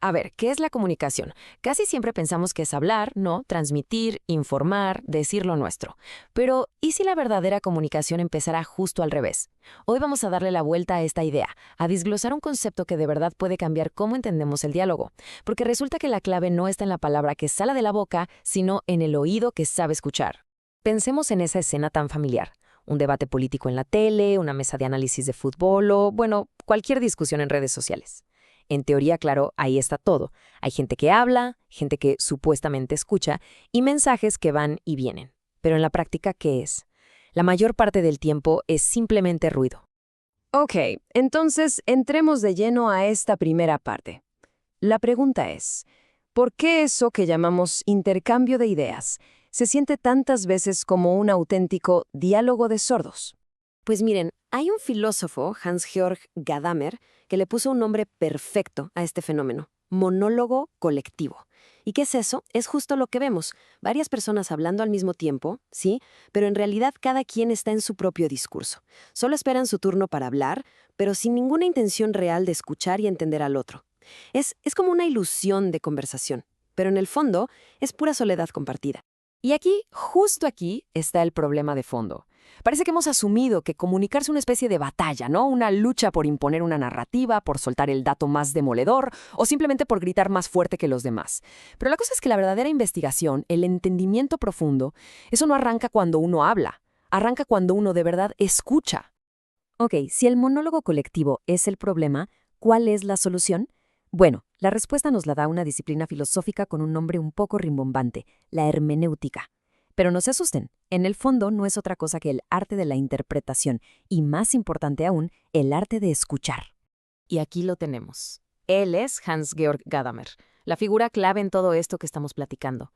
A ver, ¿qué es la comunicación? Casi siempre pensamos que es hablar, ¿no? Transmitir, informar, decir lo nuestro. Pero, ¿y si la verdadera comunicación empezara justo al revés? Hoy vamos a darle la vuelta a esta idea, a desglosar un concepto que de verdad puede cambiar cómo entendemos el diálogo. Porque resulta que la clave no está en la palabra que sale de la boca, sino en el oído que sabe escuchar. Pensemos en esa escena tan familiar. Un debate político en la tele, una mesa de análisis de fútbol o, bueno, cualquier discusión en redes sociales. En teoría, claro, ahí está todo. Hay gente que habla, gente que supuestamente escucha y mensajes que van y vienen. Pero en la práctica, ¿qué es? La mayor parte del tiempo es simplemente ruido. Ok, entonces entremos de lleno a esta primera parte. La pregunta es, ¿por qué eso que llamamos intercambio de ideas se siente tantas veces como un auténtico diálogo de sordos? Pues miren, hay un filósofo, Hans-Georg Gadamer, que le puso un nombre perfecto a este fenómeno, monólogo colectivo. ¿Y qué es eso? Es justo lo que vemos, varias personas hablando al mismo tiempo, sí, pero en realidad cada quien está en su propio discurso. Solo esperan su turno para hablar, pero sin ninguna intención real de escuchar y entender al otro. Es como una ilusión de conversación, pero en el fondo es pura soledad compartida. Y aquí, justo aquí, está el problema de fondo. Parece que hemos asumido que comunicar es una especie de batalla, ¿no? Una lucha por imponer una narrativa, por soltar el dato más demoledor o simplemente por gritar más fuerte que los demás. Pero la cosa es que la verdadera investigación, el entendimiento profundo, eso no arranca cuando uno habla, arranca cuando uno de verdad escucha. Ok, si el monólogo colectivo es el problema, ¿cuál es la solución? Bueno, la respuesta nos la da una disciplina filosófica con un nombre un poco rimbombante, la hermenéutica. Pero no se asusten, en el fondo no es otra cosa que el arte de la interpretación y, más importante aún, el arte de escuchar. Y aquí lo tenemos. Él es Hans-Georg Gadamer, la figura clave en todo esto que estamos platicando.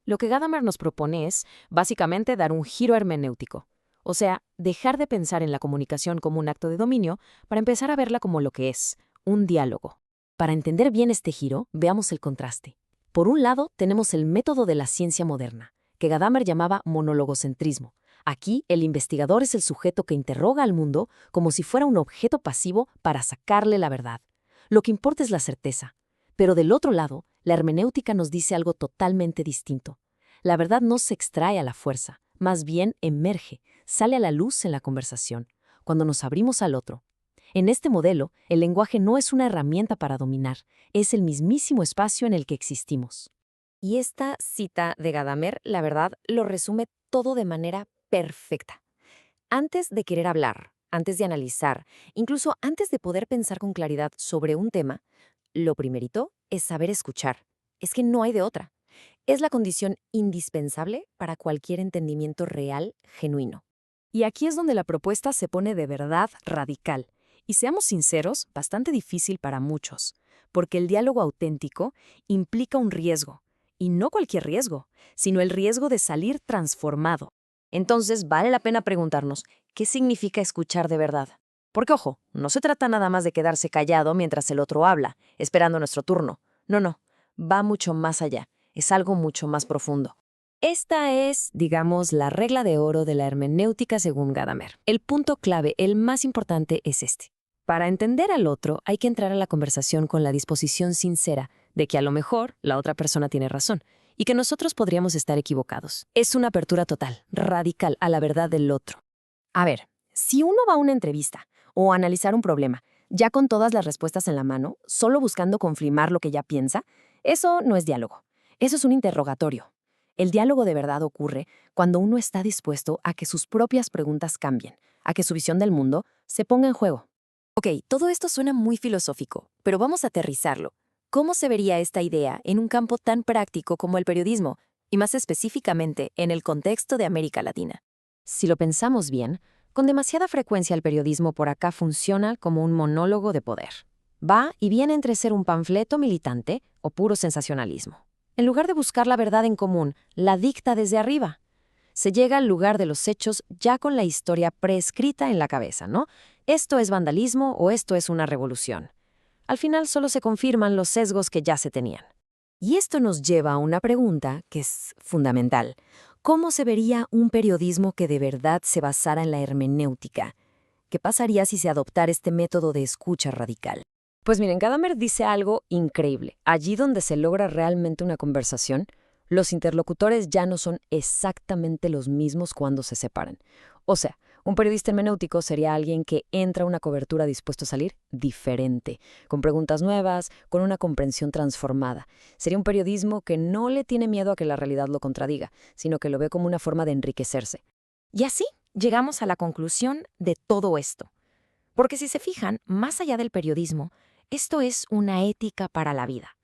Lo que Gadamer nos propone es, básicamente, dar un giro hermenéutico. O sea, dejar de pensar en la comunicación como un acto de dominio para empezar a verla como lo que es, un diálogo. Para entender bien este giro, veamos el contraste. Por un lado, tenemos el método de la ciencia moderna, que Gadamer llamaba monologocentrismo. Aquí, el investigador es el sujeto que interroga al mundo como si fuera un objeto pasivo para sacarle la verdad. Lo que importa es la certeza. Pero del otro lado, la hermenéutica nos dice algo totalmente distinto. La verdad no se extrae a la fuerza, más bien emerge, sale a la luz en la conversación, cuando nos abrimos al otro. En este modelo, el lenguaje no es una herramienta para dominar, es el mismísimo espacio en el que existimos. Y esta cita de Gadamer, la verdad, lo resume todo de manera perfecta. Antes de querer hablar, antes de analizar, incluso antes de poder pensar con claridad sobre un tema, lo primerito es saber escuchar. Es que no hay de otra. Es la condición indispensable para cualquier entendimiento real, genuino. Y aquí es donde la propuesta se pone de verdad radical. Y seamos sinceros, bastante difícil para muchos, porque el diálogo auténtico implica un riesgo. Y no cualquier riesgo, sino el riesgo de salir transformado. Entonces, vale la pena preguntarnos, ¿qué significa escuchar de verdad? Porque, ojo, no se trata nada más de quedarse callado mientras el otro habla, esperando nuestro turno. No, va mucho más allá, es algo mucho más profundo. Esta es, digamos, la regla de oro de la hermenéutica según Gadamer. El punto clave, el más importante, es este. Para entender al otro, hay que entrar a la conversación con la disposición sincera de que a lo mejor la otra persona tiene razón y que nosotros podríamos estar equivocados. Es una apertura total, radical a la verdad del otro. A ver, si uno va a una entrevista o a analizar un problema, ya con todas las respuestas en la mano, solo buscando confirmar lo que ya piensa, eso no es diálogo. Eso es un interrogatorio. El diálogo de verdad ocurre cuando uno está dispuesto a que sus propias preguntas cambien, a que su visión del mundo se ponga en juego. Ok, todo esto suena muy filosófico, pero vamos a aterrizarlo. ¿Cómo se vería esta idea en un campo tan práctico como el periodismo, y más específicamente en el contexto de América Latina? Si lo pensamos bien, con demasiada frecuencia el periodismo por acá funciona como un monólogo de poder. Va y viene entre ser un panfleto militante o puro sensacionalismo. En lugar de buscar la verdad en común, la dicta desde arriba. Se llega al lugar de los hechos ya con la historia preescrita en la cabeza, ¿no? Esto es vandalismo o esto es una revolución. Al final solo se confirman los sesgos que ya se tenían. Y esto nos lleva a una pregunta que es fundamental. ¿Cómo se vería un periodismo que de verdad se basara en la hermenéutica? ¿Qué pasaría si se adoptara este método de escucha radical? Pues miren, Gadamer dice algo increíble. Allí donde se logra realmente una conversación, los interlocutores ya no son exactamente los mismos cuando se separan. O sea, un periodista hermenéutico sería alguien que entra a una cobertura dispuesto a salir diferente, con preguntas nuevas, con una comprensión transformada. Sería un periodismo que no le tiene miedo a que la realidad lo contradiga, sino que lo ve como una forma de enriquecerse. Y así llegamos a la conclusión de todo esto. Porque si se fijan, más allá del periodismo, esto es una ética para la vida.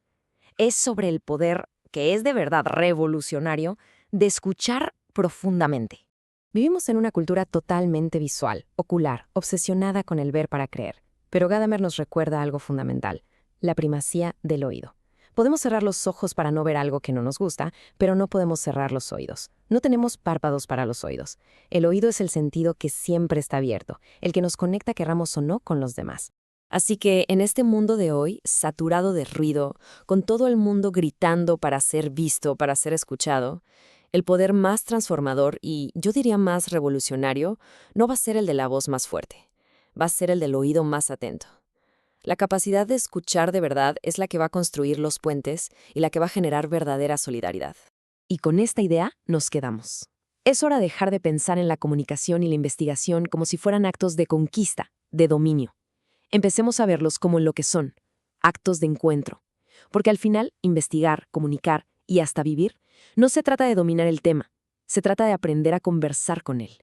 Es sobre el poder, que es de verdad revolucionario, de escuchar profundamente. Vivimos en una cultura totalmente visual, ocular, obsesionada con el ver para creer. Pero Gadamer nos recuerda algo fundamental, la primacía del oído. Podemos cerrar los ojos para no ver algo que no nos gusta, pero no podemos cerrar los oídos. No tenemos párpados para los oídos. El oído es el sentido que siempre está abierto, el que nos conecta, querramos o no, con los demás. Así que en este mundo de hoy, saturado de ruido, con todo el mundo gritando para ser visto, para ser escuchado, el poder más transformador y, yo diría, más revolucionario, no va a ser el de la voz más fuerte, va a ser el del oído más atento. La capacidad de escuchar de verdad es la que va a construir los puentes y la que va a generar verdadera solidaridad. Y con esta idea nos quedamos. Es hora de dejar de pensar en la comunicación y la investigación como si fueran actos de conquista, de dominio. Empecemos a verlos como lo que son, actos de encuentro. Porque al final, investigar, comunicar y hasta vivir, no se trata de dominar el tema, se trata de aprender a conversar con él.